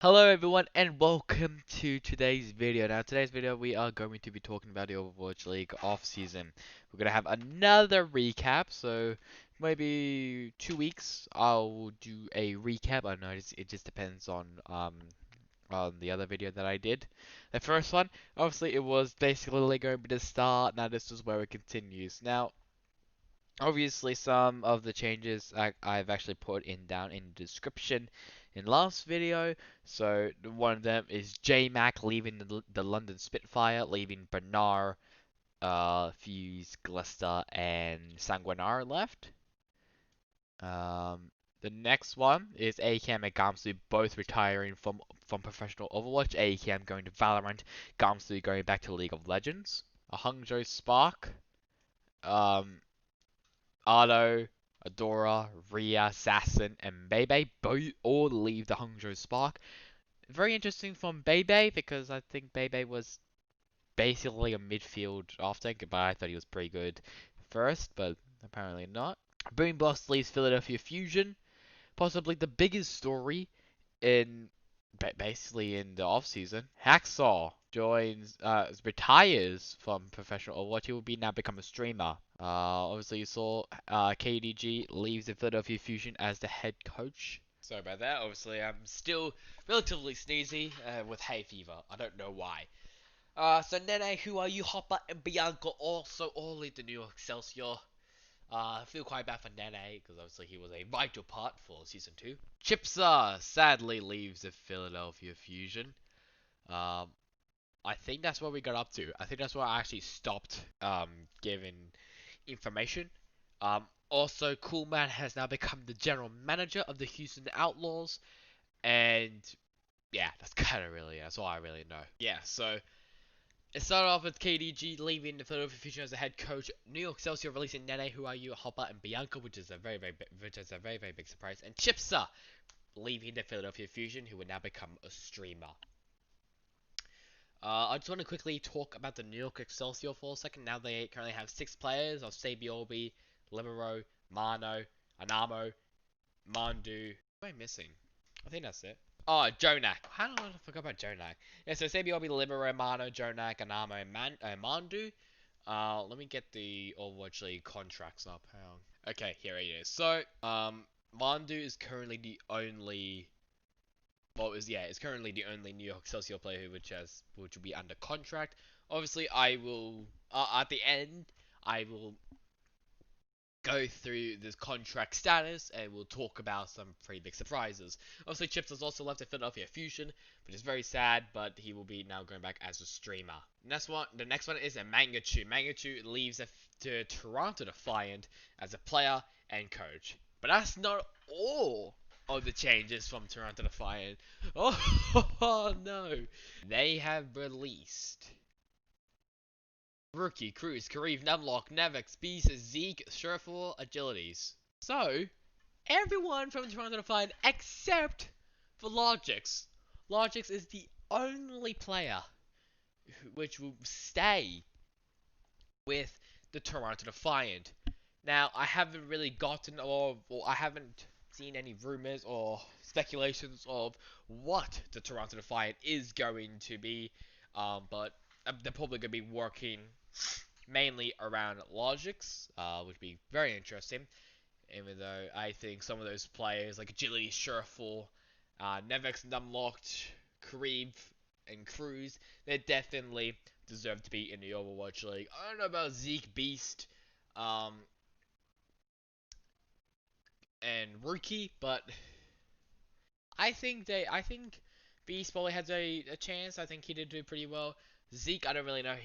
Hello everyone and welcome to today's video. Now today's video we are going to be talking about the Overwatch League off-season. We're going to have another recap, so maybe 2 weeks I'll do a recap. I know it just depends on the other video that I did. The first one, obviously it was basically going to be the start. Now this is where it continues. Now obviously, some of the changes I've actually put down in the description in last video. So one of them is J-Mac leaving the London Spitfire, leaving Bernard, Fuse, Glister, and Sanguinar left. The next one is ACAM and Gamsu both retiring from professional Overwatch. ACAM going to Valorant, Gamsu going back to League of Legends. A Hangzhou Spark. Um, Ardo, Adora, Rhea, Assassin, and Bebe both all leave the Hangzhou Spark. Very interesting from Bebe because I think Bebe was basically a midfield off-tanker, but I thought he was pretty good first, but apparently not. Boom Boss leaves Philadelphia Fusion, possibly the biggest story in basically in the off season. Hacksaw retires from professional Overwatch. He will be now become a streamer. Obviously you saw KDG leaves the Philadelphia Fusion as the head coach. Sorry about that. Obviously I'm still relatively sneezy with hay fever. I don't know why. So Nene, who are you? Hopper and Bianca also all leave the New York Excelsior. I feel quite bad for Nene because obviously he was a vital part for season 2. Chipsa sadly leaves the Philadelphia Fusion. Um, I think that's what we got up to. I think that's where I actually stopped giving information. Also, Coolman has now become the general manager of the Houston Outlaws, and yeah, that's all I really know. Yeah, so it started off with KDG leaving the Philadelphia Fusion as the head coach. New York Excelsior releasing Nene, Who Are You, Hopper, and Bianca, which is a very big surprise. And Chipsa leaving the Philadelphia Fusion, who would now become a streamer. I just want to quickly talk about the New York Excelsior for a second. Now they currently have 6 players of Sabiobi, Libero, Mano, Anamo, Mandu. What am I missing? I think that's it. Oh, Jonak. How did I forget about Jonak? Yeah, so Sabiobi, Libero, Mano, Jonak, Anamo, and Mandu. Let me get the Overwatch League contracts up. Hang on. Okay, here it is. So, Mandu is currently the only. Well, is currently the only New York Excelsior player which will be under contract. Obviously, I will at the end I will go through this contract status and we'll talk about some pretty big surprises. Obviously, Chips has also left the Philadelphia Fusion, which is very sad, but he will be now going back as a streamer. The next one is a Mangachu. Mangachu leaves to Toronto Defiant as a player and coach. But that's not all of the changes from Toronto Defiant. Oh no. They have released Rookie, Cruz, Kareev, Numlock, Nevex, Beast, Zeke, Surefour, Agilities. So, everyone from Toronto Defiant except for Logix. Logix is the only player which will stay with the Toronto Defiant. Now, I haven't really gotten or I haven't seen any rumors or speculations of what the Toronto Defiant is going to be, but they're probably going to be working mainly around Logics, which would be very interesting. Even though I think some of those players like Agility, Surefour, Nevex, Numlocked, Kareev, and Cruz, they definitely deserve to be in the Overwatch League. I don't know about Zeke, Beast, and Rookie, but I think Beast probably has a chance. I think he did do pretty well. Zeke, I don't really know.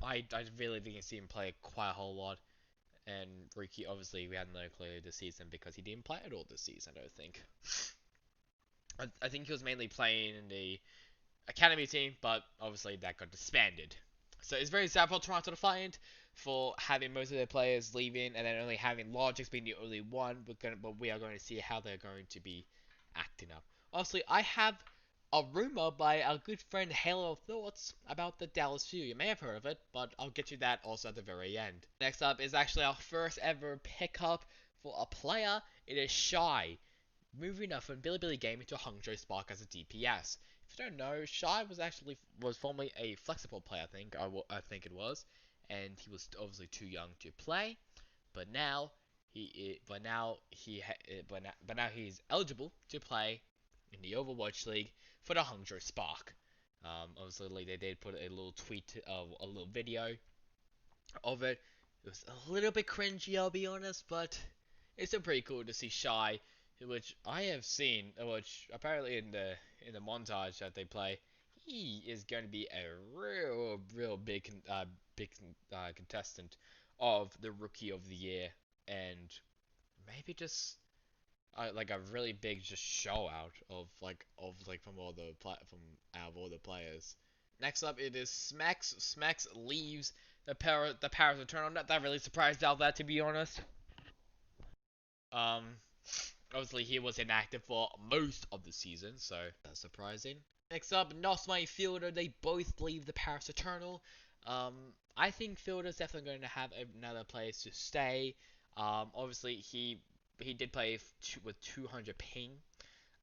I really didn't see him play quite a whole lot. And Rookie, obviously, we had no clue this season because he didn't play at all this season, I don't think. I think he was mainly playing in the academy team, but obviously that got disbanded. So it's very sad for Toronto Defiant for having most of their players leaving and then only having Logix being the only one. But we are going to see how they're going to be acting up. Obviously, I have a rumor by our good friend Halo of Thoughts about the Dallas Fury. You may have heard of it, but I'll get you that also at the very end. Next up is actually our first ever pickup for a player. It is Shy. moving up from Bilibili Gaming to Hangzhou Spark as a DPS. If you don't know, Shai was formerly a flexible player, I think it was, and he was obviously too young to play. But now but now he's eligible to play in the Overwatch League for the Hangzhou Spark. Obviously, they did put a little tweet of a little video of it. It was a little bit cringy, I'll be honest, but it's still pretty cool to see Shy, which I have seen, which apparently in the montage that they play, he is going to be a real big contestant of the Rookie of the Year, and maybe just like a really big just show out of from from out of all the players. Next up, it is Smax. Smax leaves the Paris Eternal. Not that really surprised out that, to be honest. Um, Obviously he was inactive for most of the season, so that's surprising. Next up, Nosma and Fielder. They both leave the Paris Eternal. Um, I think Fielder's definitely going to have another place to stay. Obviously he did play with 200 ping.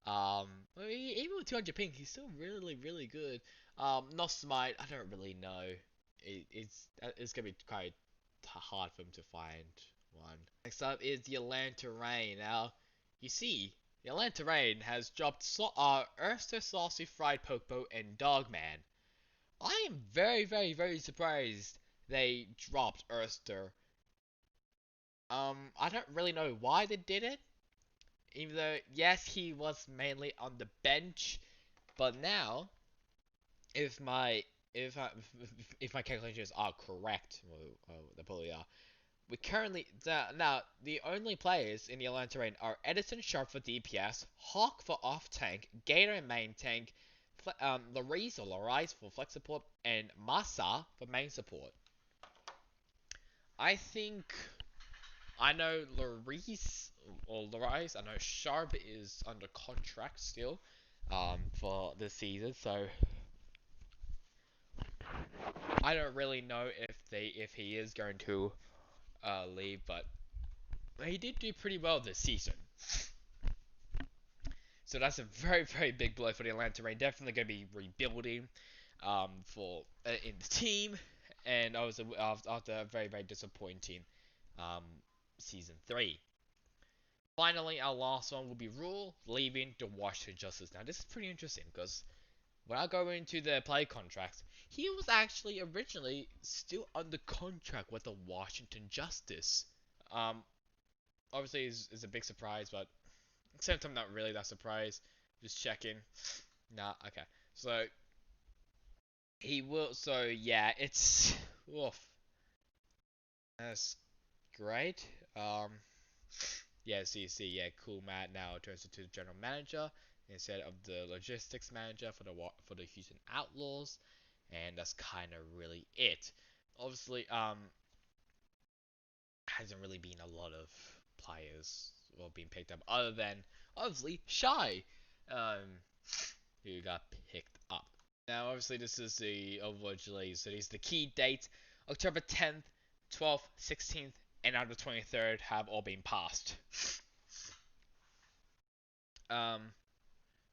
Even with 200 ping, he's still really good. Not Smite, I don't really know. It's gonna be quite hard for him to find one. Next up is the Atlanta Rain. Now, you see, the Atlanta Rain has dropped Erster, Saucy, Fried Pokebo, and Dogman. I am very surprised they dropped Erster. I don't really know why they did it. Even though, yes, he was mainly on the bench, but now, if my if I, if my calculations are correct, well, they probably are. We currently now the only players in the Atlanta Rain are Edison Sharp for DPS, Hawk for off tank, Gator and main tank, Larice for flex support, and Masa for main support. I think I know Larice. I know Sharp is under contract still, for this season. So I don't really know if he is going to leave, but he did do pretty well this season. So that's a very big blow for the Atlanta Rain. Definitely going to be rebuilding for in the team, and also after a very disappointing um, season 3. Finally, our last one will be Rule leaving the Washington Justice. Now, this is pretty interesting because when I go into the play contracts, he was actually originally still under contract with the Washington Justice. Um, Obviously, is a big surprise, but except I'm not really that surprised. Just checking. Nah, okay. So he will. So yeah, it's oof. That's great. Yeah, so you see, yeah, cool. Matt now turns into the general manager instead of the logistics manager for the Houston Outlaws, and that's kind of really it. Obviously, hasn't really been a lot of players being picked up other than obviously Shy, um, who got picked up. Now, obviously, this is the Overwatch League, so these are the key dates. October 10th, 12th, 16th, and now the 23rd have all been passed. Um,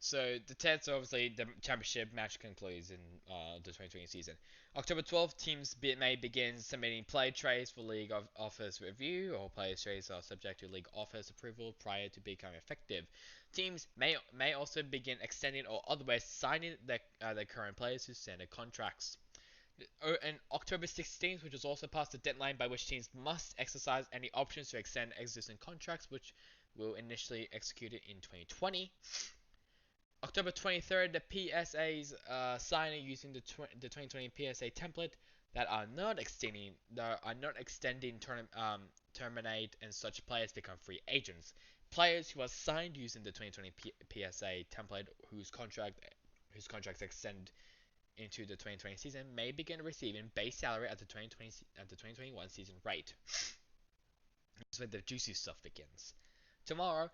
So the 10th, obviously, the championship match concludes in the 2020 season. October 12th, teams may begin submitting play trades for league office review. All player trades are subject to league office approval prior to becoming effective. Teams may also begin extending or otherwise signing their current players to standard contracts. And October 16th, which is also past the deadline by which teams must exercise any options to extend existing contracts, which will initially executed in 2020. October 23rd, the PSAs signing using the 2020 PSA template that are not extending terminate, and such players become free agents. Players who are signed using the 2020 PSA template whose contracts extend into the 2020 season may begin receiving base salary at the 2021 season rate. That's where the juicy stuff begins. Tomorrow,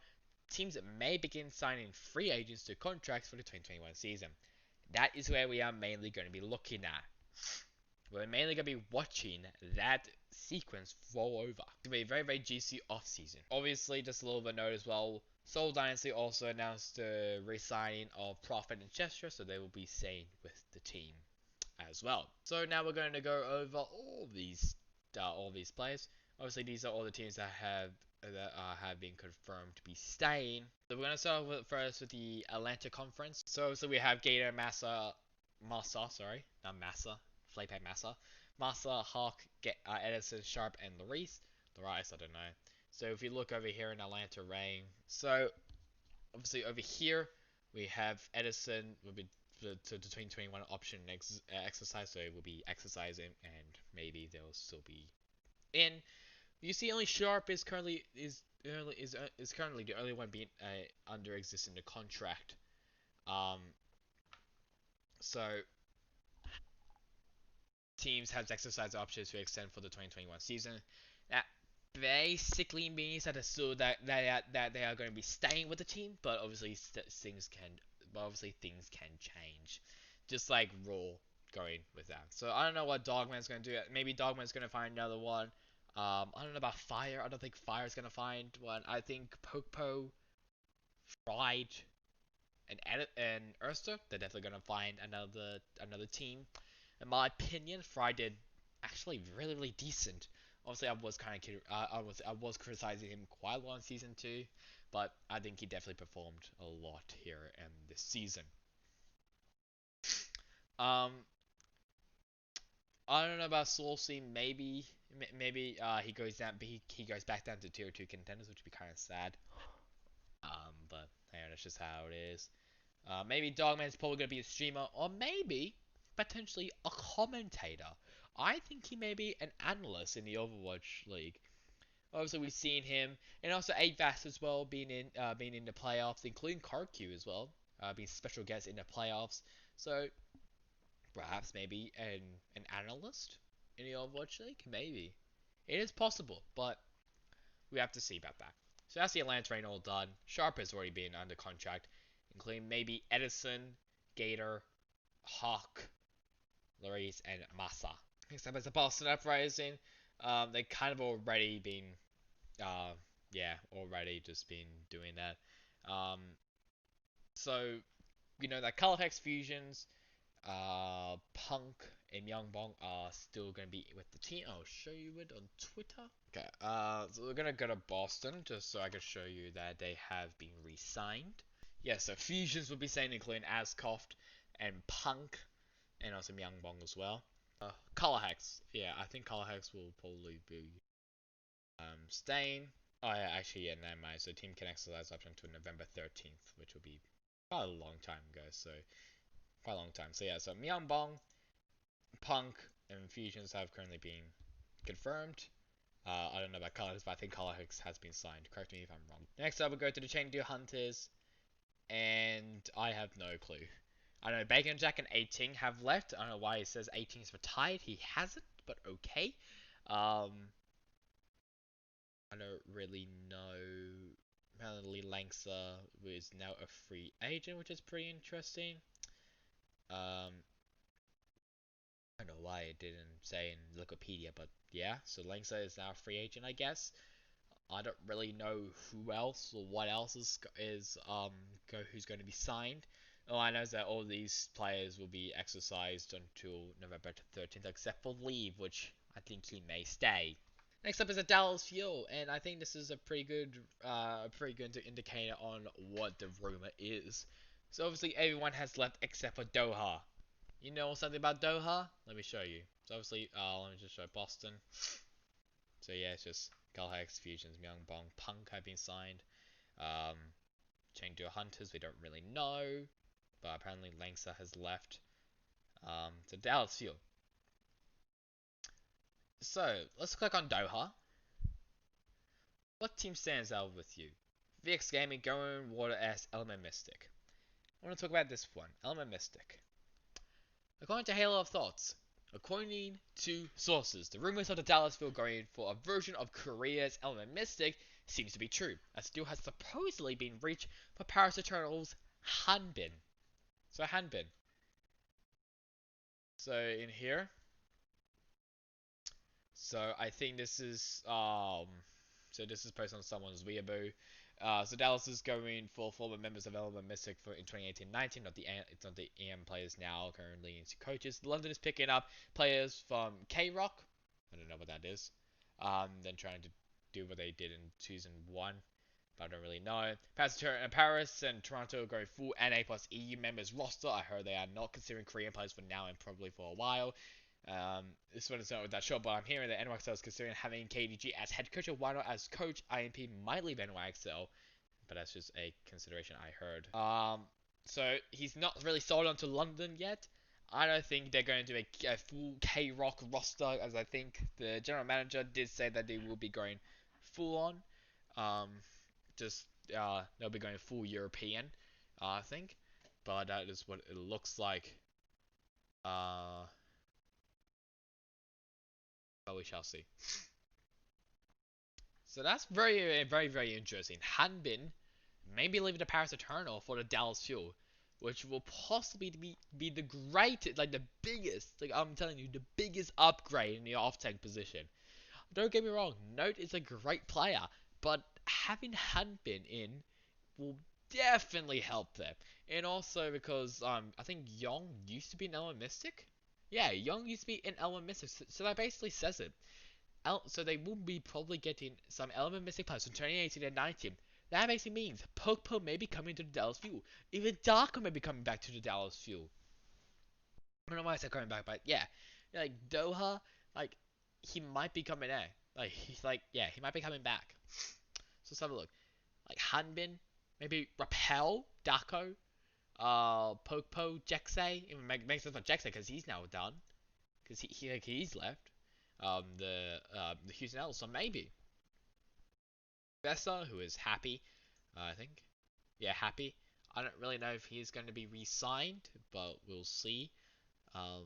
teams may begin signing free agents to contracts for the 2021 season. That is where we are mainly going to be looking at. We're mainly going to be watching that sequence roll over. It's going to be a very, very juicy off-season. Obviously, just a little bit of note as well, Seoul Dynasty also announced the re-signing of Prophet and Chester, so they will be staying with the team as well. So now we're going to go over all these players. Obviously, these are all the teams that have been confirmed to be staying. So we're going to start first with the Atlanta Conference. So we have Gator, Felipe Massa, Hawk, Edison, Sharp, and Lloris. I don't know. So if you look over here in Atlanta Reign, so obviously over here we have Edison will be the 2021 option exercise, so it will be exercising, and maybe they'll still be in. You see, only Sharp is currently the only one being under existing the contract. Um, so teams have exercise options to extend for the 2021 season. That basically means that they are going to be staying with the team, but obviously things can change, just like Raw going with that. So I don't know what Dogman's going to do. Maybe Dogman's going to find another one. I don't know about Fire. I don't think Fire's going to find one. I think Popo, Fried, and Erster, they're definitely going to find another team. In my opinion, Fry did actually really, really decent. Obviously, I was criticizing him quite a lot in season 2, but I think he definitely performed a lot here in this season. Um, I don't know about Saucy. Maybe he goes down. He goes back down to tier 2 contenders, which would be kind of sad. But hey, that's just how it is. Maybe Dogman's probably going to be a streamer, or maybe potentially a commentator. I think he may be an analyst in the Overwatch League. Obviously, we've seen him, and also AVAS as well, being in the playoffs, including KarQ as well, being special guest in the playoffs. So perhaps maybe an analyst in the Overwatch League, maybe it is possible, but we have to see about that. So that's the Atlanta train all done. Sharp has already been under contract, including maybe Edison, Gator, Hawk, Lloris, and Massa. Next up is the Boston Uprising. They kind of already been, already just been doing that. So that Color Hex Fusions, Punk and Youngbong are still going to be with the team. I'll show you it on Twitter. Okay, so we're going to go to Boston just so I can show you that they have been re-signed. Yeah, so Fusions will be staying, including Ascoft and Punk, and also Myungbong as well. Color Hex. Yeah, I think Color Hex will probably be staying. Oh yeah, actually, yeah, never mind. So the team can exercise option to November 13th, which will be quite a long time ago. So quite a long time. So yeah, so Myungbong, Punk, and Fusions have currently been confirmed. I don't know about Color Hex, but I think Color Hex has been signed. Correct me if I'm wrong. Next up, we'll go to the Chengdu Hunters, and I have no clue. I know Bacon Jack and 18 have left. I don't know why he says 18 is retired. He hasn't, but okay. I don't really know. Apparently, Langsa is now a free agent, which is pretty interesting. I don't know why it didn't say in Wikipedia, but yeah. So Langsa is now a free agent, I guess. I don't really know who else or what else is who's going to be signed. All I know is that all these players will be exercised until November 13th, except for Leave, which I think he may stay. Next up is a Dallas Fuel, and I think this is a pretty good indicator on what the rumor is. So obviously everyone has left except for Doha. You know something about Doha? Let me show you. So obviously, let me just show Boston. So yeah, it's just Galhex, Fusions, Myungbong, Punk have been signed. Chengdu Hunters, we don't really know, but apparently Langsa has left. So Dallas Fuel. So let's click on Doha. What team stands out with you? VX Gaming, Going, Water S, Element Mystic. I want to talk about this one, Element Mystic. According to Halo of Thoughts, according to sources, the rumors of the Dallas Fuel going for a version of Korea's Element Mystic seems to be true, as deal has supposedly been reached for Paris Eternal's Hanbin. So Hanbin. So in here, So I think this is so this is posted on someone's Weibo. So Dallas is going for former members of Element Mystic for in 2018-19. It's not the EM players now currently into coaches. London is picking up players from K Rock. I don't know what that is. Then trying to do what they did in season one, but I don't really know. Paris and Toronto are going full NA plus EU members roster. I heard they are not considering Korean players for now and probably for a while. This one is not that sure, but I'm hearing that NYXL is considering having KDG as head coach or why not as coach. IMP might leave NYXL, but that's just a consideration I heard. So he's not really sold onto London yet. I don't think they're going to do a full K Rock roster, as I think the general manager did say that they will be going full on. Um, just they'll be going full European, I think, but that is what it looks like. Uh, but we shall see. So that's very interesting. Hanbin maybe leaving the Paris Eternal for the Dallas Fuel, which will possibly be the greatest, like the biggest, like I'm telling you, the biggest upgrade in the off-tank position. Don't get me wrong, Note is a great player, but having Hanbin in will definitely help them. And also because I think Young used to be an Element Mystic. Yeah, Young used to be an Element Mystic, so that basically says it. So they will be probably getting some Element Mystic players from 2018 and 19. That basically means Popo may be coming to the Dallas Fuel. Even Darko may be coming back to the Dallas Fuel. I don't know why I said coming back, but yeah. Like Doha, like he might be coming there. Like he's like yeah, he might be coming back. So let's have a look. Like Hanbin, maybe Rappel, Darko, Popo, Jexay. It makes sense for Jexay because he's now done. Because he's left. The Houston L, so maybe. Bessa, who is happy, I think. Yeah, happy. I don't really know if he's going to be re-signed, but we'll see. Um,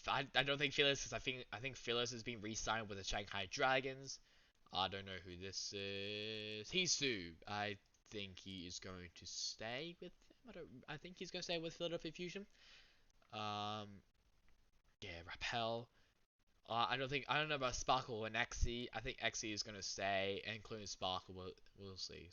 I don't think Phyllis is. I think Phyllis has been re-signed with the Shanghai Dragons. I don't know who this is. Hisu. I think he is going to stay with them. I think he's going to stay with Philadelphia Fusion. Um, yeah, Rappel. I don't know about Sparkle and Xe. I think Xe is gonna stay, and including Sparkle, we'll see.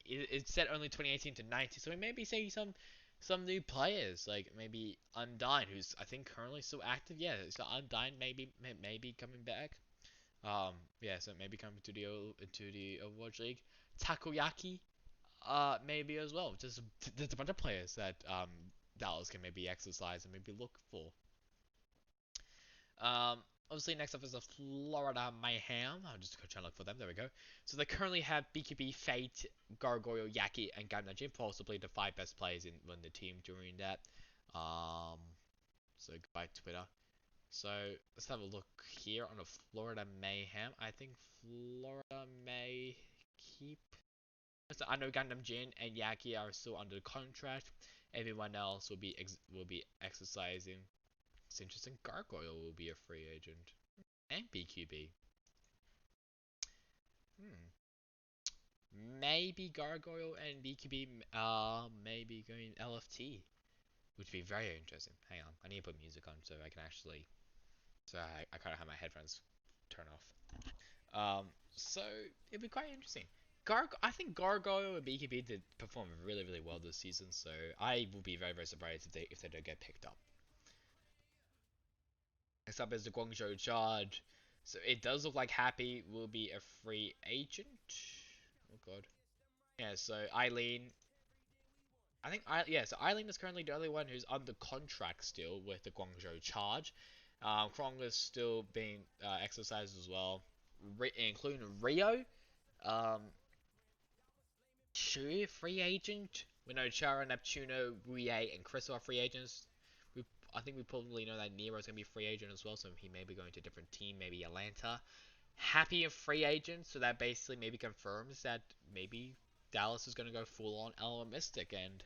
It's set only 2018 to 90, so we may be seeing some new players, like maybe Undyne, who's I think currently still active. Yeah, so Undyne maybe coming back. Yeah, so maybe coming to the Overwatch League. Takoyaki, maybe as well. Just there's a bunch of players that Dallas can maybe exercise and maybe look for. Obviously, next up is the Florida Mayhem. I'm just trying to look for them. There we go. So they currently have BKB, Fate, Gargoyle, Yaki, and Gamnajin, possibly the 5 best players in the team during that. So goodbye Twitter. So let's have a look here on the Florida Mayhem. I think Florida may keep. So I know Gundam Jin and Yaki are still under contract. Everyone else will be exercising. It's interesting. Gargoyle will be a free agent. And BQB. Hmm. Maybe Gargoyle and BQB maybe going LFT. Which would be very interesting. Hang on. I need to put music on so I can actually. So I kind of have my headphones turn off. So it'd be quite interesting. I think Gargoyle and BKB did perform really well this season, so I will be very surprised if they don't get picked up. Next up is the Guangzhou Charge. So it does look like Happy will be a free agent. Oh god. Yeah, so Eileen. So Eileen is currently the only one who's under contract still with the Guangzhou Charge. Krong is still being exercised as well, including Rio. Um, Shu, free agent. We know Chara, Neptuno, Rie, and Chris are free agents. I think we probably know that Nero's going to be a free agent as well, so he may be going to a different team, maybe Atlanta. Happy a free agent, so that basically maybe confirms that maybe Dallas is going to go full on Element Mystic and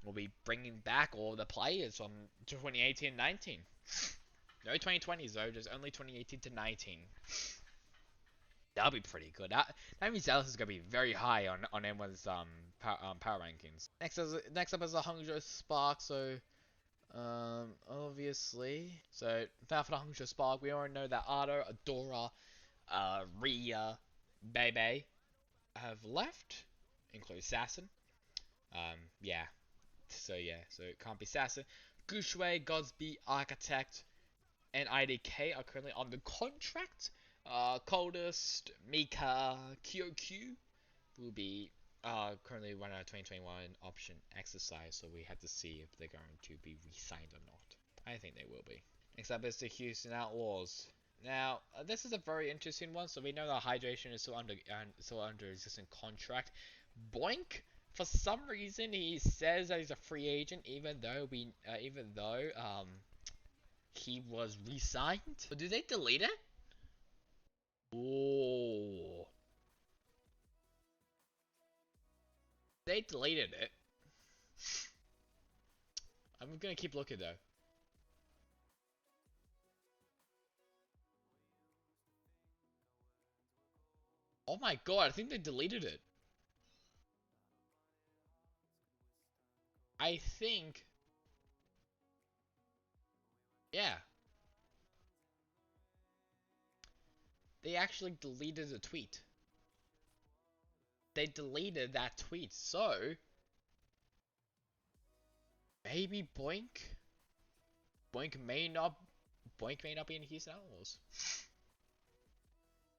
we'll be bringing back all the players from 2018-19. No 2020s though, just only 2018 to 19. That'll be pretty good. That means Dallas is going to be very high on everyone's power rankings. Next up is the Hangzhou Spark, so Obviously. So, without the Hungsha Spark, we already know that Ardo, Adora, Rhea, Bebe have left, including Assassin. Yeah. So it can't be Assassin. Gushue, Godsby, Architect, and IDK are currently on the contract. Coldest, Mika, Kyokyu will be currently running out 2021 option exercise, so we have to see if they're going to be re-signed or not. I think they will be. Next up is the Houston Outlaws. Now, this is a very interesting one. So we know that Hydration is still under existing contract. Boink. For some reason, he says that he's a free agent, even though he was re-signed. But did they delete it? Oh, they deleted it. I'm gonna keep looking though. Oh my god, I think they deleted it. I think, yeah, they actually deleted the tweet. They deleted that tweet, so maybe Boink may not, Boink may not be in Houston Outlaws.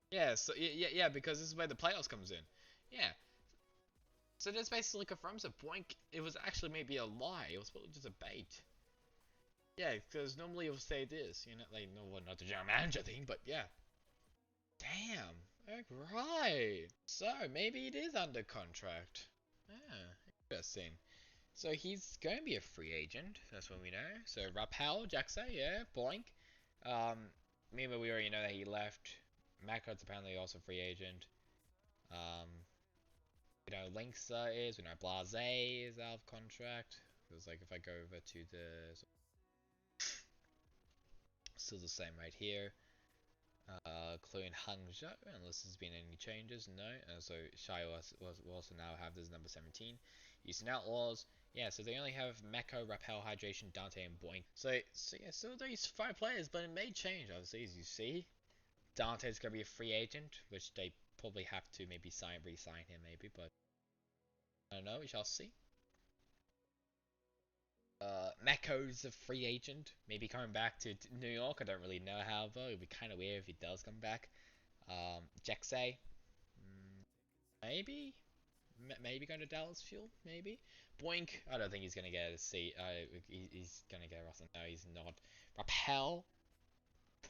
Yeah, so yeah, because this is where the playoffs comes in. Yeah, so this basically confirms that Boink, it was actually maybe a lie. It was probably just a bait. Yeah, because normally it would say this, like no, well, not the general manager thing, but yeah. Damn. Right. So maybe it is under contract. Yeah, interesting. So he's going to be a free agent. That's what we know. So Rapel, Jaxa, yeah, Boink. Um, Meanwhile, we already know that he left. Macrod's apparently also free agent. Um, Lynx is. We know Blase is out of contract. Because like if I go over to the, still the same right here. Including Hangzhou, unless there's been any changes. No. So Shai will also now have this number 17. Houston Outlaws. Yeah, so they only have Meko, Rappel, Hydration, Dante, and Boink. So yeah, still these 5 players, but it may change, obviously, as you see. Dante's going to be a free agent, which they probably have to maybe re-sign him, maybe, but I don't know, we shall see. Meko's a free agent, maybe coming back to New York. I don't really know how, though. It'd be kind of weird if he does come back. Jexay, maybe? Maybe going to Dallas Fuel, maybe. Boink, I don't think he's going to get a seat. He's going to get a roster. No, he's not. Rappel,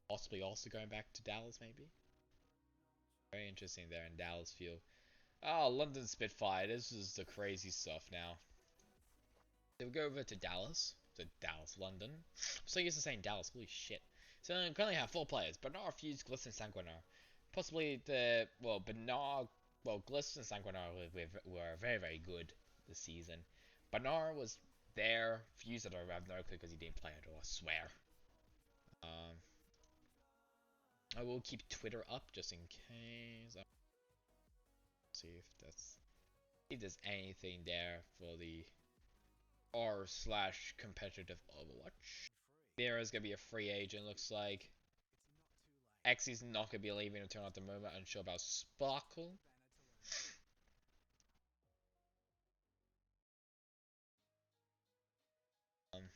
possibly also going back to Dallas, maybe. Very interesting there in Dallas Fuel. Oh, London Spitfire. This is the crazy stuff now. So we go over to Dallas. So Dallas, London. I'm so used to saying Dallas. Holy shit. So I currently have 4 players. Bernard, Fuse, Gliss, and Sanguinar. Possibly Bernard, Gliss and Sanguinar were very, very good this season. Bernard was there. Fuse, I don't have no clue because he didn't play at all, I swear. Um, I will keep Twitter up just in case. See if there's anything there for the r/slash competitive Overwatch. Mira's gonna be a free agent, looks like. Xy's not gonna be leaving until at the moment. Unsure about Sparkle. Um,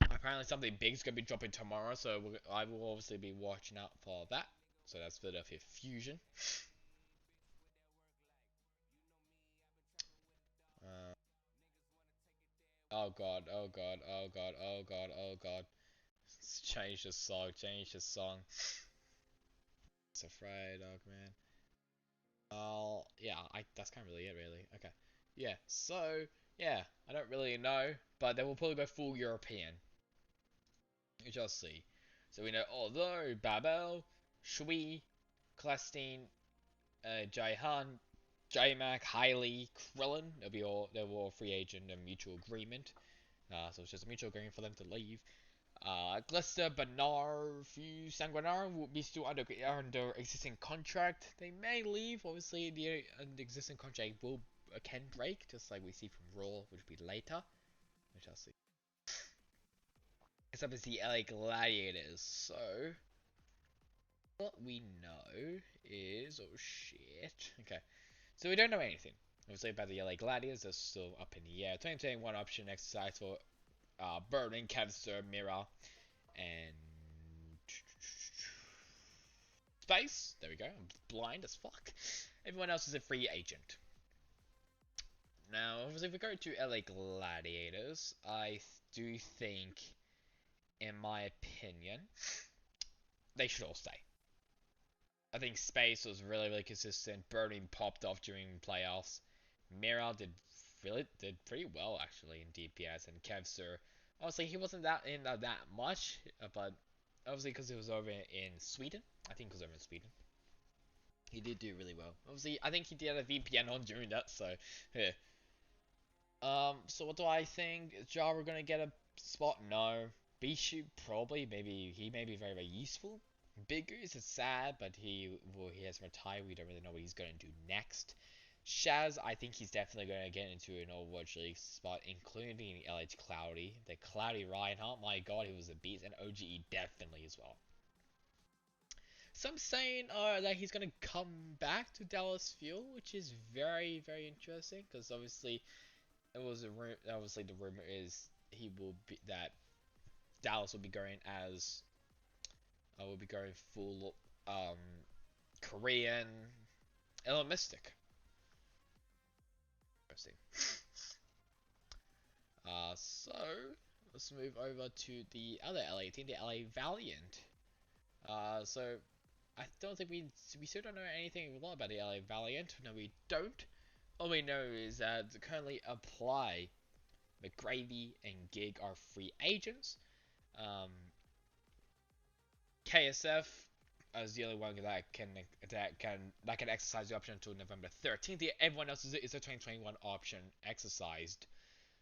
Apparently something big's gonna be dropping tomorrow, so I will obviously be watching out for that. So that's Philadelphia Fusion. Uh, oh god, oh god, oh god, oh god, oh god. Change the song, change the song. It's a Friday dog, man. Yeah, that's kind of really it, really. Okay. Yeah, so, yeah, I don't really know, but they will probably go full European. We shall see. So we know, although Babel, Shui, Clestine, Jaihan, J-Mac, Hailey, Krillin, they'll be all free agent and mutual agreement. So it's just a mutual agreement for them to leave. Glister, Bernard, Fuse, Sanguinar will be still under existing contract. They may leave. Obviously, the existing contract will can break, just like we see from Raw, which will be later. We shall see. It's up as the LA Gladiators. So what we know is shit. Okay, so we don't know anything. Obviously about the LA Gladiators, they're still up in the air. 2021 option exercise for Burning, Cancer, Mirror, and Space. There we go. I'm blind as fuck. Everyone else is a free agent. Now, obviously, if we go to LA Gladiators, I do think, in my opinion, they should all stay. I think Space was really, really consistent. Burning popped off during playoffs. Mirror did pretty well actually in DPS, and Kevster, obviously he wasn't that much, but obviously because it was over in Sweden, I think it was over in Sweden, he did do really well. Obviously, I think he did have a VPN on during that, so yeah. So what do I think? Is Java gonna get a spot? No. Bishu probably. Maybe he may be very, very useful. Big Goose is sad, but he has retired. We don't really know what he's gonna do next. Shaz, I think he's definitely going to get into an Overwatch League spot, including LH Cloudy. The Cloudy Reinhardt, my god, he was a beast, and OGE definitely as well. Some saying that he's going to come back to Dallas Fuel, which is very, very interesting, because obviously obviously the rumor is that Dallas will be going as will be going full Korean Ella Mystic. Interesting. So let's move over to the other LA team, the LA Valiant. So I don't think we still don't know anything a lot about the LA Valiant. No, we don't. All we know is that currently Apply, McGravy, and Gig are free agents. KSF is the only one that can exercise the option until November 13th. Everyone else is a 2021 option exercised.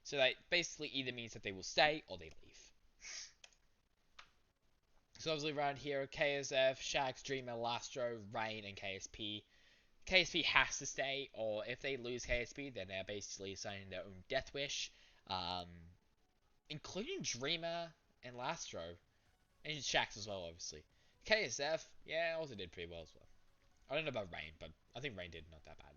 So that basically either means that they will stay or they leave. So obviously around here, KSF, Shax, Dreamer, Lastro, Rain, and KSP. KSP has to stay, or if they lose KSP, then they're basically signing their own death wish. Including Dreamer and Lastro. And Shax as well, obviously. KSF, yeah, also did pretty well as well. I don't know about Rain, but I think Rain did not that bad.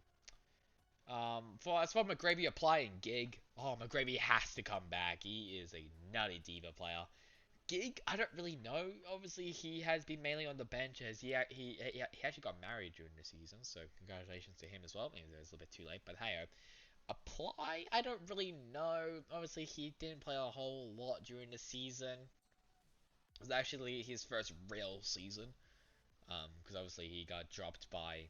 As for McGravy applying Gig, McGravy has to come back. He is a nutty diva player. Gig, I don't really know. Obviously, he has been mainly on the bench as he actually got married during the season, so congratulations to him as well. Maybe it was a little bit too late, but hey, Apply, I don't really know. Obviously, he didn't play a whole lot during the season. It was actually his first real season, because obviously he got dropped by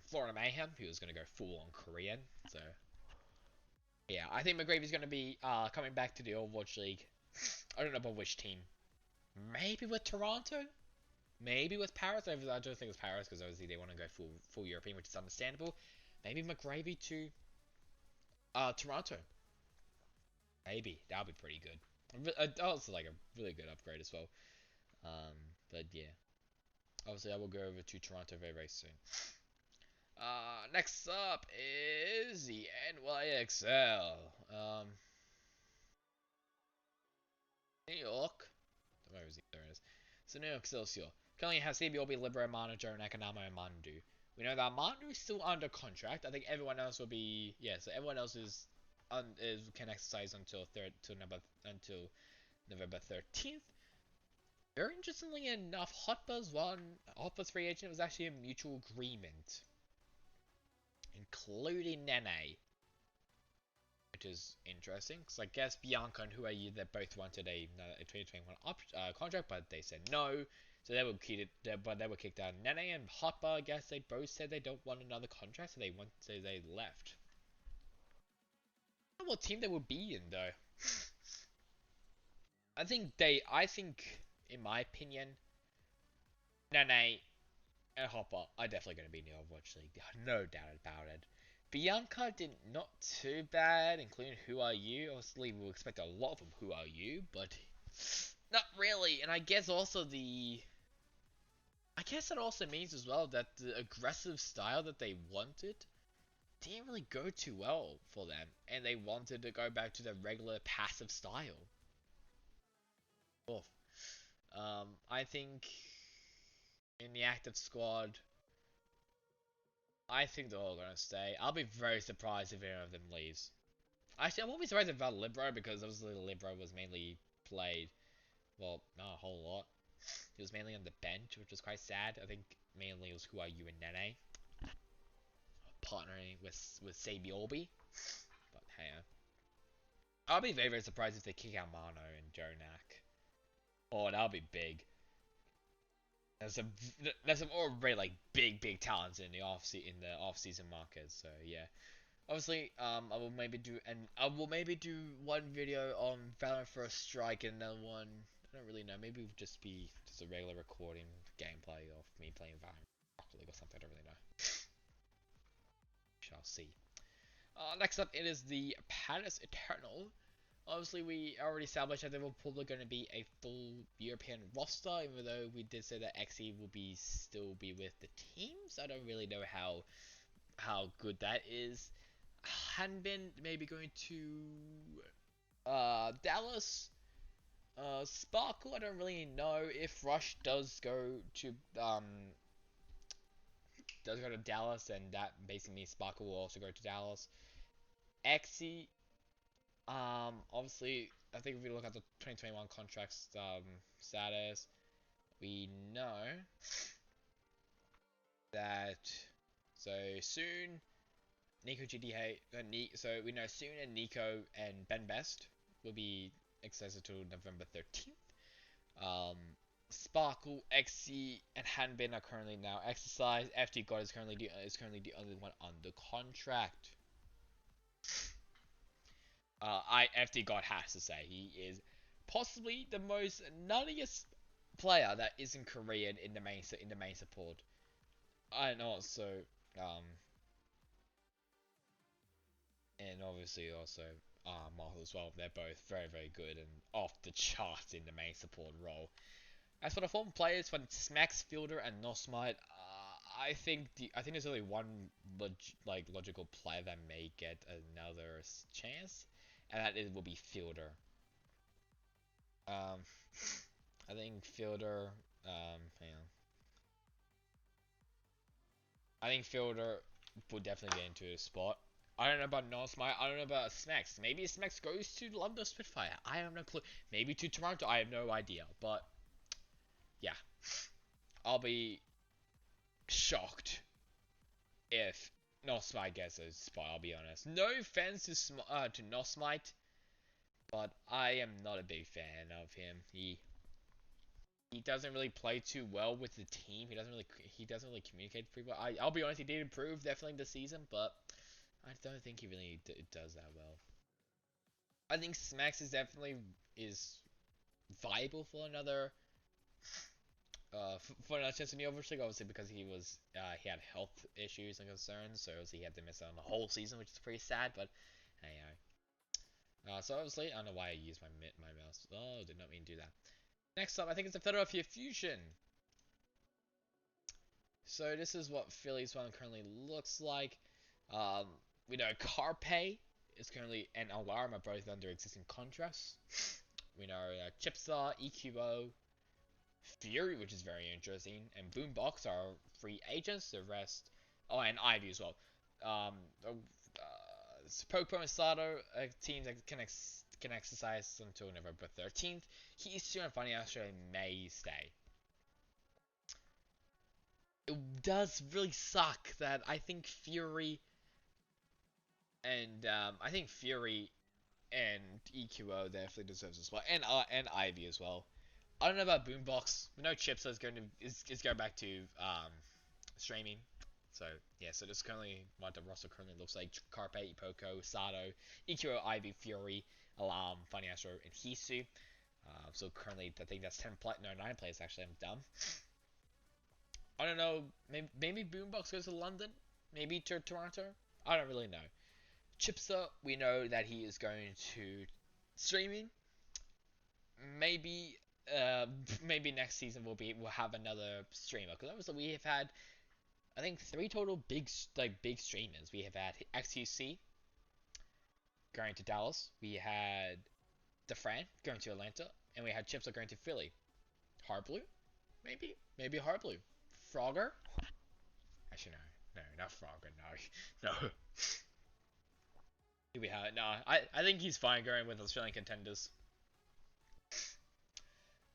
Florida Mayhem, who was going to go full on Korean. So yeah, I think McGravy's going to be coming back to the Overwatch League. I don't know about which team. Maybe with Toronto? Maybe with Paris? I don't think it's Paris because obviously they want to go full European, which is understandable. Maybe McGravy to Toronto. Maybe. That would be pretty good. Also like a really good upgrade as well. But yeah. Obviously I will go over to Toronto very, very soon. Next up is the NYXL. New York. Where is he? There it is. So New York Excelsior. Currently has CBOB, Libero, Manager, Nakanama, and Mandu. We know that Mandu is still under contract. I think everyone else will be so everyone else can exercise until November 13th. Very interestingly enough, Hotbuzz free agent was actually a mutual agreement, including Nene, which is interesting because I guess Bianca and Huayi, they both wanted a 2021 contract, but they said no, so they were kicked out. Nene and Hotba, I guess they both said they don't want another contract, so they left. I don't know what team they would be in though. I think in my opinion, Nene and Hopper are definitely going to be in the Overwatch League. No doubt about it. Bianca did not too bad, including Who Are You. Obviously, we'll expect a lot from Who Are You, but not really. And I guess that also means as well that the aggressive style that they wanted didn't really go too well for them, and they wanted to go back to their regular passive style. Oof. I think in the active squad, I think they're all gonna stay. I'll be very surprised if any of them leaves. Actually, I won't be surprised about Libro because obviously Libro was mainly played, well, not a whole lot. He was mainly on the bench, which was quite sad. I think mainly it was Who Are You and Nene partnering with Sabiorbi. But hey, I'll be very, very surprised if they kick out Mano and Jonak. Oh, that'll be big. There's some there's some already like big talents in the off season market. So yeah, obviously I will maybe do one video on Valorant First Strike and another one. I don't really know. Maybe it would just be just a regular recording gameplay of me playing Valorant Rocket League or something. I don't really know. Shall see. Next up, it is the Palace Eternal. Obviously, we already established that there will probably going to be a full European roster, even though we did say that XE will still be with the teams. I don't really know how good that is. Hanbin maybe going to Dallas. Sparkle, I don't really know if Rush does go to Dallas, and that basically means Sparkle will also go to Dallas. XE, obviously, I think if we look at the 2021 contracts status, we know that so soon Nico GDH, so we know soon and Nico and Ben Best will be extended to November 13th. Um, Sparkle, XC, and Hanbin are currently now exercised. FD God is currently the only one under contract. FD God has to say he is possibly the most nuttiest player that isn't Korean in the main support, and also um and obviously also Marvel as well. They're both very good and off the charts in the main support role. As for the former players, for Smacks, Fielder, and Nosmite, I think there's only one logical player that may get another chance, and that will be Fielder. Um, I think Fielder. Hang on. I think Fielder will definitely get into a spot. I don't know about Nosmite. I don't know about Smacks. Maybe Smacks goes to London Spitfire. I have no clue. Maybe to Toronto. I have no idea. But yeah, I'll be shocked if Nosmite gets a spot. I'll be honest. No offense to Nosmite, but I am not a big fan of him. He doesn't really play too well with the team. He doesn't really communicate with people. I'll be honest. He did improve definitely this season, but I don't think he really does that well. I think Smacks is viable for another for another chance in the Overwatch League, obviously because he had health issues and concerns, so he had to miss out on the whole season, which is pretty sad. But hey, so obviously I don't know why I used my mouse. Oh, did not mean to do that. Next up, I think it's the Philadelphia Fusion. So this is what Philly's one currently looks like. Um, we know Carpe is currently and Alarm are both under existing contracts. We know Chipstar, EQO, Fury, which is very interesting, and Boombox are free agents. The rest, oh, and Ivy as well. Popo and Sato, teams that can exercise until November 13th. He's still in Funny Australia may stay. It does really suck that I think Fury and EQO definitely deserves as well, and Ivy as well. I don't know about Boombox. We know Chips is going back to streaming. So yeah, so this is currently what the roster currently looks like: Carpe, Poco, Sato, EQO, Ivy, Fury, Alarm, Funny Astro, and Hisu. So currently, I think that's 9 players actually. I'm dumb. I don't know. Maybe Boombox goes to London. Maybe to Toronto. I don't really know. Chipster, we know that he is going to streaming. Maybe maybe next season we'll have another streamer, because obviously we have had I think three total big streamers. We have had XQC going to Dallas. We had DeFran going to Atlanta, and we had Chips going to Philly. Harblu, maybe Harblu. Frogger. Actually, no, not Frogger. No, no. We had no. I think he's fine going with Australian contenders.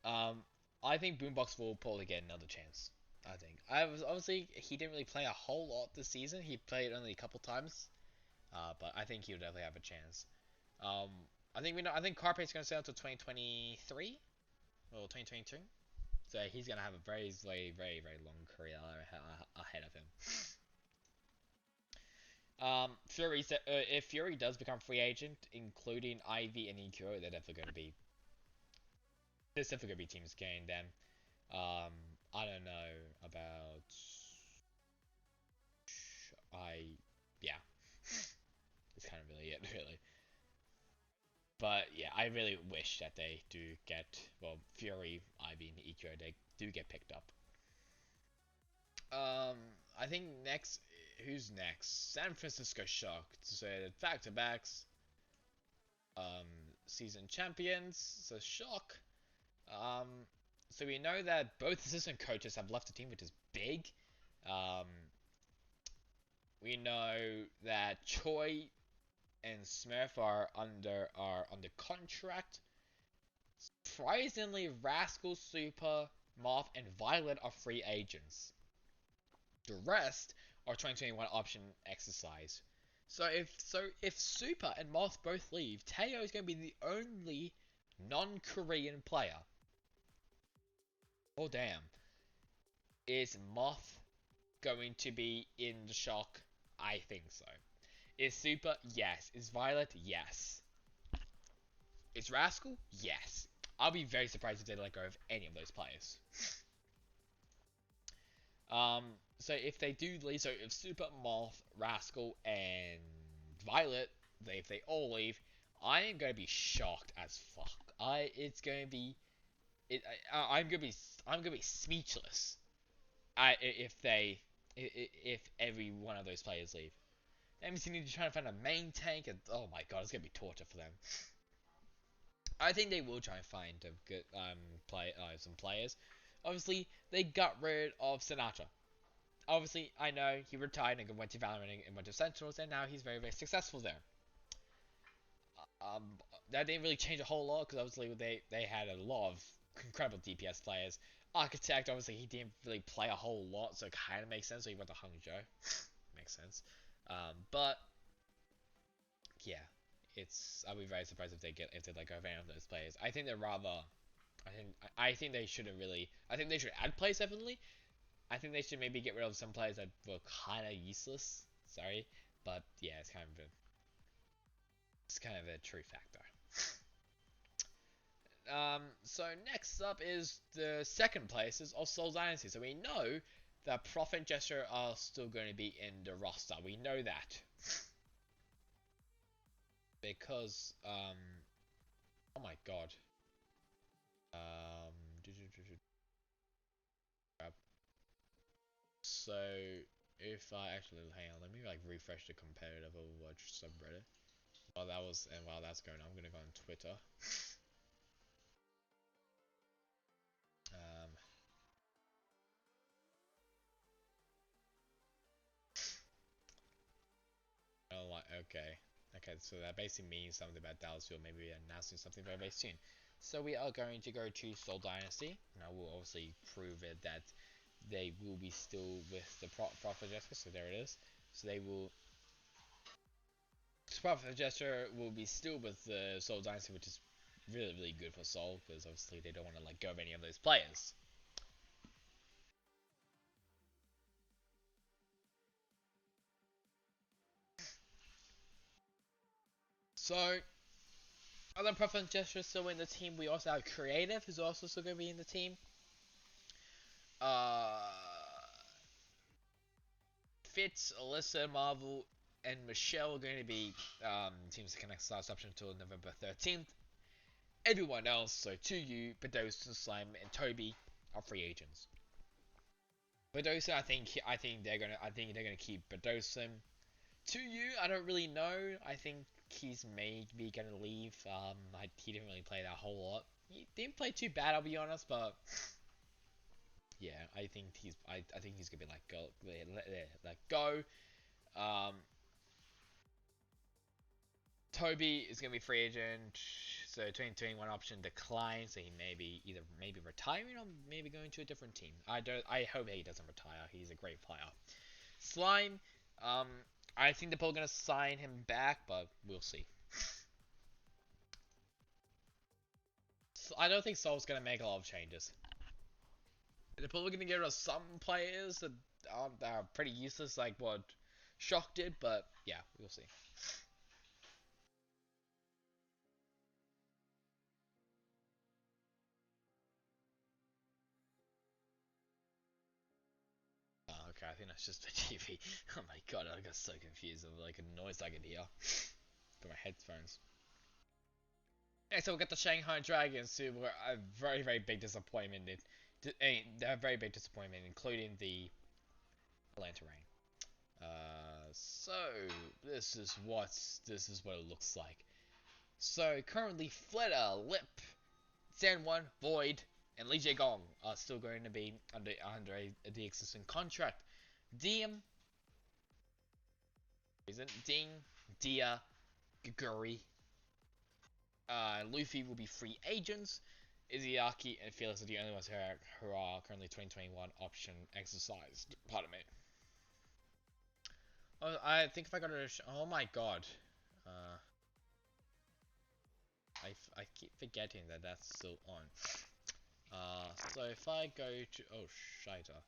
Um, I think Boombox will probably get another chance. I think. I was obviously he didn't really play a whole lot this season. He played only a couple times. But I think he'll definitely have a chance. Um, I think we know. I think Carpe's going to stay until 2023 or 2022. So he's going to have a very long career ahead of him. Fury. If Fury does become free agent, including Ivy and EQ, they're definitely going to be. There's definitely going to be teams getting them. I don't know about. Yeah. It's kind of really it, really. But yeah, I really wish that they do get, well, Fury, Ivy, and EQ, they do get picked up. I think next, who's next? San Francisco Shock. So back-to-backs, um, season champions. So Shock. Um, so we know that both assistant coaches have left the team, which is big. Um, we know that Choi and Smurf are under contract. Surprisingly, Rascal, Super, Moth, and Violet are free agents. The rest are 2021 option exercise. So if Super and Moth both leave, Teo is going to be the only non-Korean player. Oh damn. Is Moth going to be in the Shock? I think so. Is Super? Yes. Is Violet? Yes. Is Rascal? Yes. I'll be very surprised if they let go of any of those players. Um, so if they do leave, so if Super, Moth, Rascal, and Violet, if they all leave, I am going to be shocked as fuck. It's going to be, I'm gonna be speechless. If every one of those players leave. MC need to try to find a main tank, and oh my god, it's gonna be torture for them. I think they will try and find a good some players. Obviously, they got rid of Sinatra. Obviously, I know he retired and went to Valorant and went to Centrals, and now he's very successful there. Um, that didn't really change a whole lot because obviously they had a lot of incredible DPS players. Architect, obviously, he didn't really play a whole lot, so it kind of makes sense. So he went to Hangzhou, makes sense. But yeah, I'll be very surprised if they let go of any of those players. I think they're rather. I think they shouldn't really. I think they should add players definitely. I think they should maybe get rid of some players that were kind of useless. Sorry, but yeah, it's kind of a true factor. So next up is the second places of Seoul Dynasty. So we know that Prof and Gesture are still going to be in the roster. We know that because oh my god. Um, so if I actually hang on, let me like refresh the competitive Overwatch subreddit. While that's going on, I'm gonna go on Twitter. Um, oh, like okay. So that basically means something about Dallas Field. Maybe we're announcing something very soon. So we are going to go to Seoul Dynasty. Now we'll obviously prove it that they will be still with the Prophet Jessica. So there it is. So they will. Prophet Gesture will be still with the Seoul Dynasty, which is really good for Seoul because obviously they don't want to let go of any of those players. So other Prophet Gesture still in the team. We also have Creative, who's also still going to be in the team. Uh, Fitz, Alyssa, Marvel, and Michelle are going to be teams that can exercise option until November 13th. Everyone else, so 2U, Bedoson, Slime, and Toby are free agents. Badosa, I think they're gonna keep Badosa. To you, I don't really know. I think he's maybe gonna leave. He didn't really play that whole lot. He didn't play too bad, I'll be honest, but yeah, I think he's gonna be like go, let go. Um, Toby is gonna be free agent, so 2021 option declined. So he maybe retiring or maybe going to a different team. I hope he doesn't retire. He's a great player. Slime, um, I think they're probably gonna sign him back, but we'll see. So I don't think Soul's gonna make a lot of changes. They're probably gonna get rid of some players that are pretty useless, like what Shock did, but yeah, we'll see. Oh, okay, I think that's just the TV. Oh my god, I got so confused of like a noise I could hear from my headphones. Next, so we got the Shanghai Dragons, who were a very, very big disappointment. They're a very big disappointment, including the Atlanta Rain. So this is what it looks like. So currently, Flitter, Lip, San Void, and Li Gong are still going to be the existing contract. DM isn't Ding, Dia, Gaguri, Luffy will be free agents. Izuyaki and Felix are the only ones who are currently 2021 option exercised. Pardon me. Oh, I think if I go to oh my god, uh, I keep forgetting that that's still on. So if I go to Shida,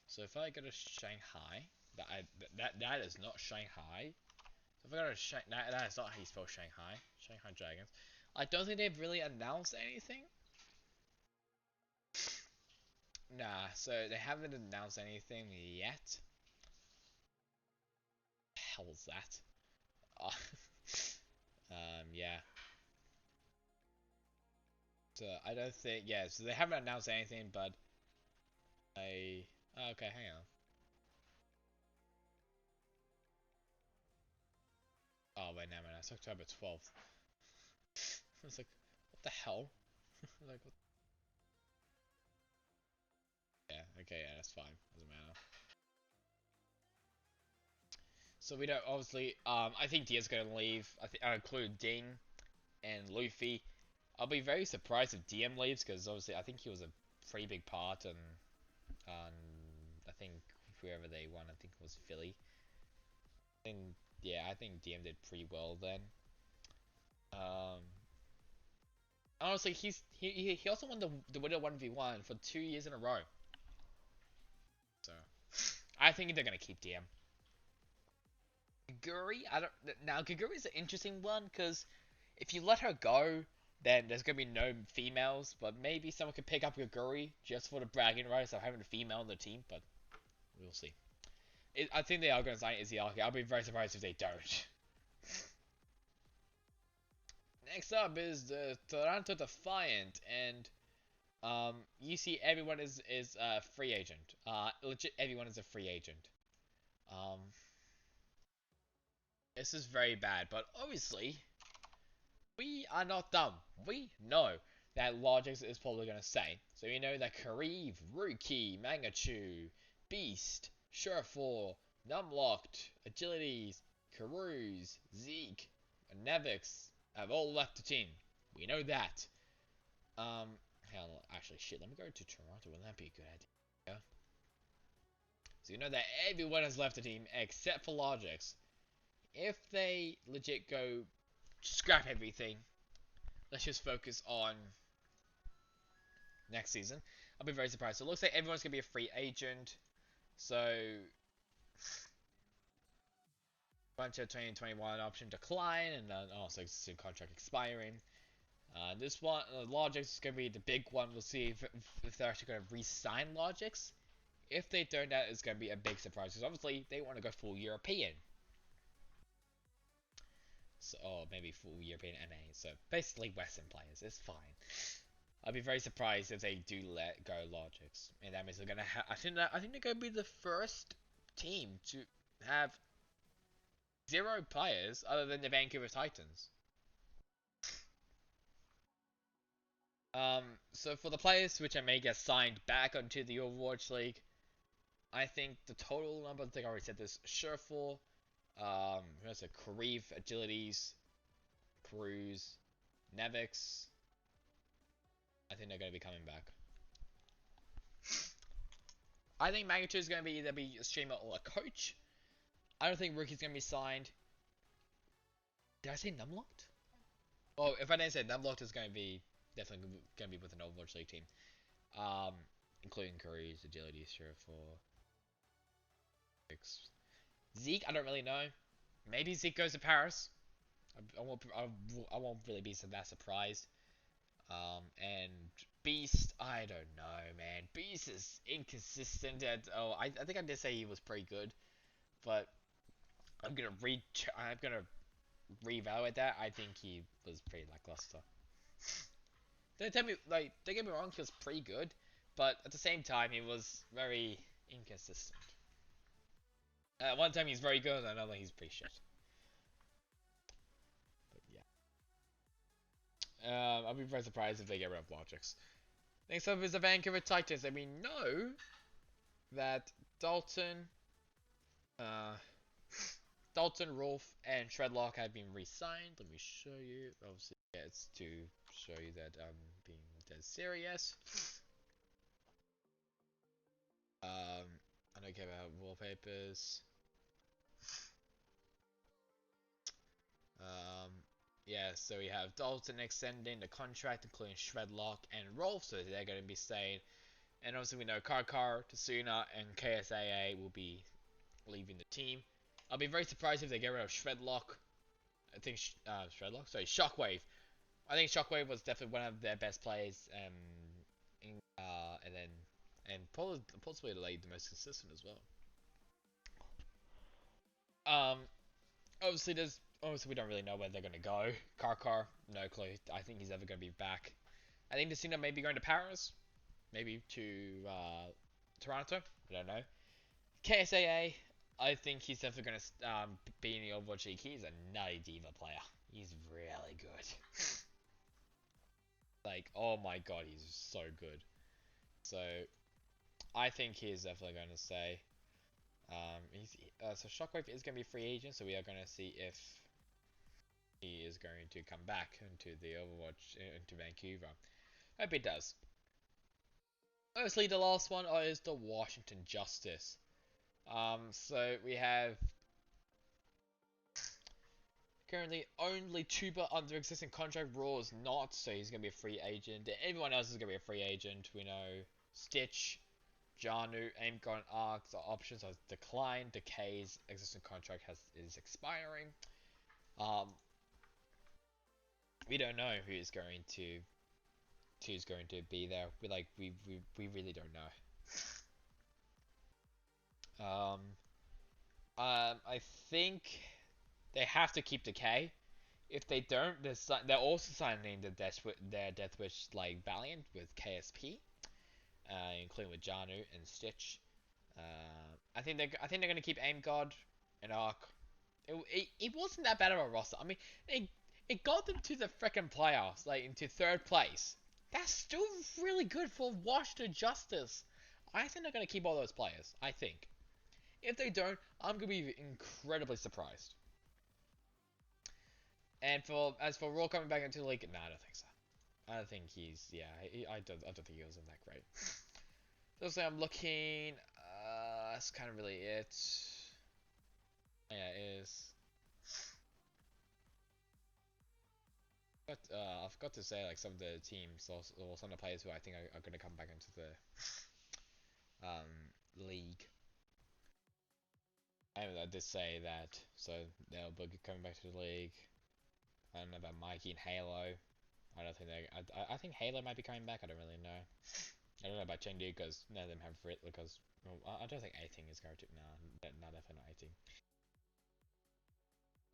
so if I go to Shanghai, that is not Shanghai. So if I go to that is not how you spell Shanghai. Shanghai Dragons. I don't think they've really announced anything. Nah, so they haven't announced anything yet. Hell is that? Uh, yeah. So I don't think yeah. So they haven't announced anything, but okay, hang on. Oh wait, no, man, it's October 12th. I was like, what the hell? Like, what? Yeah, okay, yeah, that's fine. Doesn't matter. So we don't obviously. I think Dia's gonna leave. I include Ding and Luffy. I'll be very surprised if DM leaves because obviously I think he was a pretty big part, and um, I think whoever they won, I think it was Philly. And yeah, I think DM did pretty well then. Um, honestly, he also won the Winter 1v1 for 2 years in a row. So I think they're gonna keep DM. Guri, I don't. Now Gaguri is an interesting one because if you let her go, then there's gonna be no females. But maybe someone could pick up Gaguri just for the bragging rights of having a female on the team. But we'll see. I think they are gonna sign Izzy. I'll be very surprised if they don't. Next up is the Toronto Defiant, and you see everyone is a free agent. Legit, everyone is a free agent. Um, this is very bad, but obviously we are not dumb. We know that Logix is probably going to say. So we know that Kariv, Rookie, Mangachu, Beast, Surefour, Numlocked, Agilities, Karuz, Zeke, and Nevix have all left the team. We know that. Hell, actually, shit, let me go to Toronto. Wouldn't that be a good idea? So you know that everyone has left the team except for Logix. If they legit go scrap everything, let's just focus on next season. I'll be very surprised. So it looks like everyone's gonna be a free agent. So bunch of 2021 option decline, and then also contract expiring. This one, Logix is gonna be the big one. We'll see if they're actually gonna re-sign Logix. If they don't, that is gonna be a big surprise because obviously they want to go full European. So, or maybe full European MA. So basically Western players. It's fine. I'd be very surprised if they do let go Logics, and that means they're gonna have. I think they're gonna be the first team to have zero players other than the Vancouver Titans. So for the players which I may get signed back onto the Overwatch League, I think the total number, I think I already said this, Surefour, who has a Kareev, Agilities, Cruz, Nevix, I think they're going to be coming back. I think Magnitude is going to be either be a streamer or a coach. I don't think Rookie's going to be signed. Did I say Numlocked? Oh, if I didn't say Numlocked, is going to be definitely going to be with an Overwatch League team. Um, including Curry's Agility, Surefour, Zeke, I don't really know. Maybe Zeke goes to Paris. I won't really be that surprised. And Beast, I don't know, man. Beast is inconsistent. I think I did say he was pretty good, but I'm gonna reevaluate that. I think he was pretty lackluster. Don't get me wrong, he was pretty good, but at the same time, he was very inconsistent. One time he's very good, and another he's pretty shit. But yeah, I'll be very surprised if they get rid of Logix. Next up is the Vancouver Titans, and we know that Dalton, uh, Dalton, Rolf, and Shredlock have been re-signed. Let me show you. Obviously, yeah, it's to show you that I'm being dead serious. I don't care about wallpapers. Um, yeah, so we have Dalton extending the contract, including Shredlock and Rolf, so they're going to be staying. And obviously, we know Karkar, Tasuna, and KSAA will be leaving the team. I'll be very surprised if they get rid of Shredlock. I think Shredlock, sorry, Shockwave. I think Shockwave was definitely one of their best players. And then possibly like the most consistent as well. Um, obviously we don't really know where they're gonna go. Karkar, no clue. I think he's ever gonna be back. I think Tasuna may be going to Paris, maybe to Toronto. I don't know. KSAA, I think he's definitely going to be in the Overwatch League. He's a nutty diva player. He's really good. Like, oh my god, he's so good. So, I think he's definitely going to stay. So Shockwave is going to be free agent, so we are going to see if he is going to come back into the Overwatch, into Vancouver. Hope he does. Obviously, the last one is the Washington Justice. So we have currently only Tuba under existing contract. Raw is not, so he's going to be a free agent. Everyone else is going to be a free agent. We know Stitch, Janu, Aimgun, and Arc. The options are declined. Decay's existing contract is expiring. We don't know who's going to be there. We really don't know. I think they have to keep Decay. If they don't, they're also signing their Death Wish like Valiant with KSP, including with Janu and Stitch. I think they're gonna keep Aim God and Arc. It wasn't that bad of a roster. I mean, it got them to the freaking playoffs, like into third place. That's still really good for Washington Justice. I think they're gonna keep all those players. I think. If they don't, I'm gonna be incredibly surprised. And as for Raw coming back into the league, no, I don't think so. I don't think he's I don't think he wasn't that great. So I'm looking. That's kind of really it. Yeah, it is. But I forgot to say like some of the teams or some of the players who I think are going to come back into the league. I did say that, so they'll be coming back to the league. I don't know about Mikey and Halo. I don't think they. I think Halo might be coming back. I don't really know. I don't know about Chengdu because none of them have it because I don't think 18 is going to. No, definitely not 18.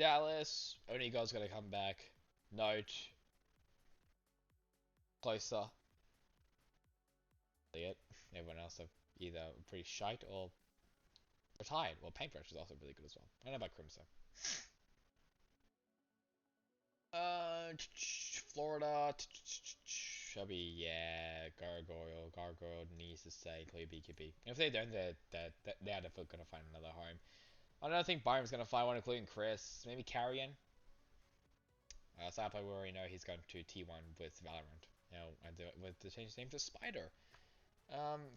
Dallas, only God's going to come back. Note, closer. It. Everyone else have either pretty shite or retired. Well, Paintbrush is also really good as well. I don't know about Crimson. Florida. Chubby, yeah. Gargoyle needs to stay. Clear BKB. If they don't, they're definitely gonna find another home. I don't think Byron's gonna find one, including Chris. Maybe Carrion. Sadly, we already know he's going to T1 with Valorant. You know, and with the change his name to Spider.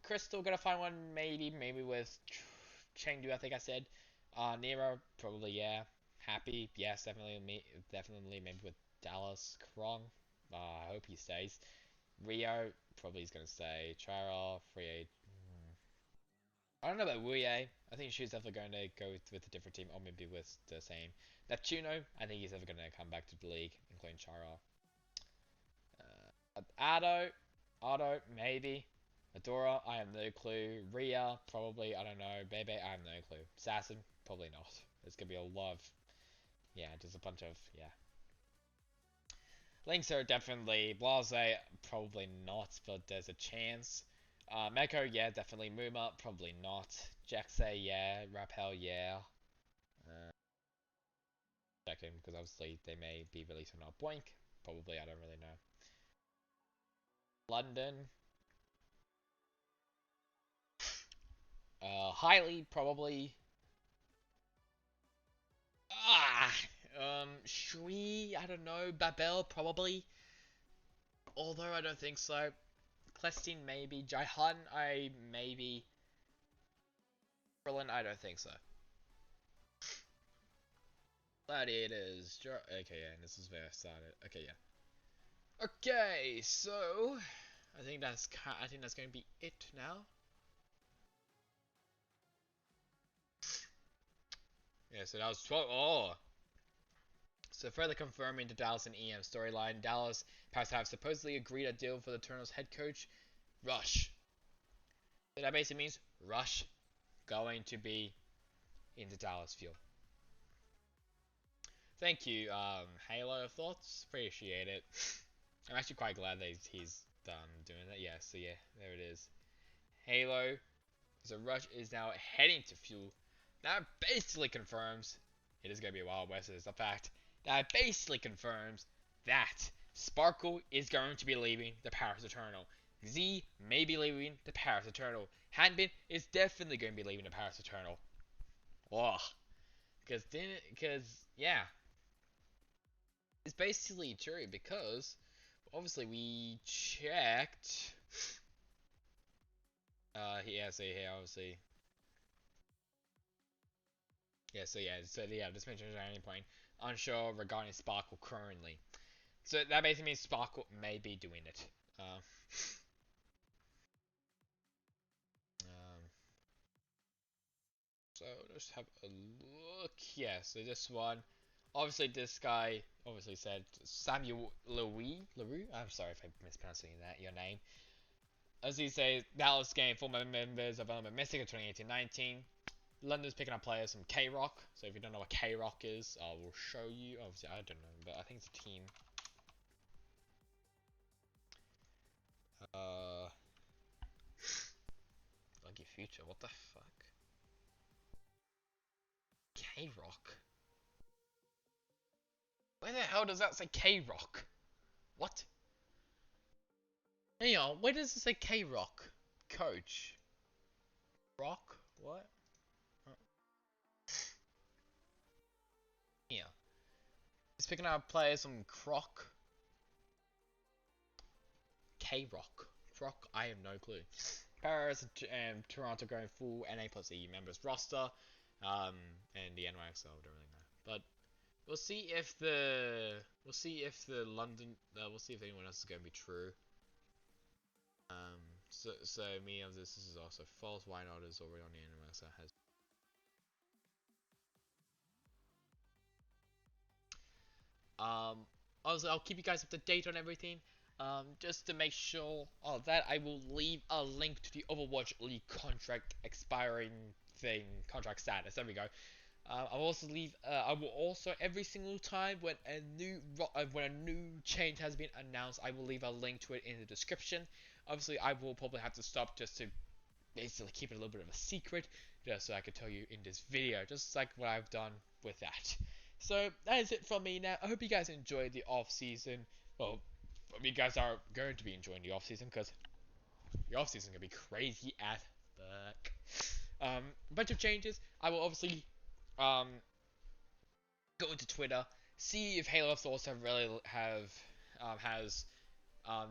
Chris still gonna find one, maybe with Chengdu, I think I said. Nero, probably, yeah. Happy, yes, definitely, maybe with Dallas. Krong, I hope he stays. Rio, probably he's gonna stay. Chara, Free. I don't know about Wuye. I think she's definitely going to go with a different team, or maybe with the same. Neptuno, I think he's ever going to come back to the league, including Chara. Ado, maybe. Adora, I have no clue. Ria, probably, I don't know. Bebe, I have no clue. Assassin, probably not. There's gonna be a lot of, yeah, just a bunch of, yeah. Links are definitely Blase, probably not, but there's a chance. Meko, yeah, definitely. Muma, probably not. Jaxay, yeah. Rappel, yeah. Uh, Checking because obviously they may be released or not. Boink, probably. I don't really know. London, highly probably. Ah, Shui, I don't know. Babel, probably. Although I don't think so. Clestine, maybe. Jaihan, I maybe. Berlin, I don't think so. Gladiators. Okay, yeah, this is where I started. Okay, yeah. Okay, so I think that's going to be it now. Yeah, so that was 12. Oh, so further confirming the Dallas and EM storyline, Dallas appears to have supposedly agreed a deal for the Eternals head coach, Rush. So that basically means Rush going to be in the Dallas field. Thank you, Halo thoughts. Appreciate it. I'm actually quite glad that he's done doing that. Yeah, so yeah, there it is. Halo. So Rush is now heading to Fuel. That basically confirms it is going to be a Wild West. Is a fact. That basically confirms that Sparkle is going to be leaving the Paris Eternal. Z may be leaving the Paris Eternal. Hanbin is definitely going to be leaving the Paris Eternal. Ugh. Because yeah, it's basically true because obviously we checked. Yeah, so here obviously. So yeah, just mentioned at any point. Unsure regarding Sparkle currently. So that basically means Sparkle may be doing it. Um, um, so let's have a look. Yeah, so this one, obviously this guy obviously said Samuel Leroux. I'm sorry if I'm mispronouncing your name. As he says, Dallas game former members of Element Mystic in 2018-19. London's picking up players from K-Rock. So if you don't know what K-Rock is, I will show you. Obviously, I don't know, but I think it's a team. Uh, Lucky Future. What the fuck? K-Rock. Where the hell does that say K-Rock? What? Hang on, where does it say K-Rock? Coach. Rock? What? Yeah. He's picking up players from Croc. K-Rock. Croc? I have no clue. Paris and Toronto going full NA plus E members roster. And the NYXL, don't really know. But we'll see if the London, we'll see if anyone else is going to be true. So me of this is also false. Why not is already on the NYXL has. Also, I'll keep you guys up to date on everything. Just to make sure of that, I will leave a link to the Overwatch League contract expiring thing, contract status. There we go. I will also leave. I will also every single time when a new change has been announced, I will leave a link to it in the description. Obviously, I will probably have to stop just to basically keep it a little bit of a secret, just so I can tell you in this video, just like what I've done with that. So that is it from me now. I hope you guys enjoyed the off season. Well, you guys are going to be enjoying the off season because the off season is gonna be crazy as fuck. A bunch of changes. I will obviously um go into Twitter, see if Halo Thoughts have really have has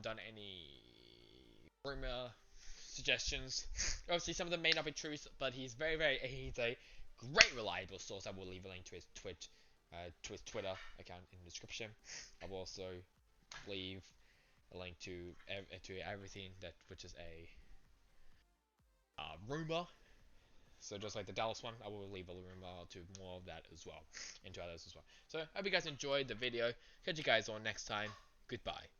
done any rumor suggestions. Obviously, some of them may not be true, but he's a great reliable source. I will leave a link to his Twitter account in the description. I will also leave a link to everything that which is a rumor. So just like the Dallas one, I will leave a rumor to more of that as well, into others as well. So I hope you guys enjoyed the video. Catch you guys on next time. Goodbye.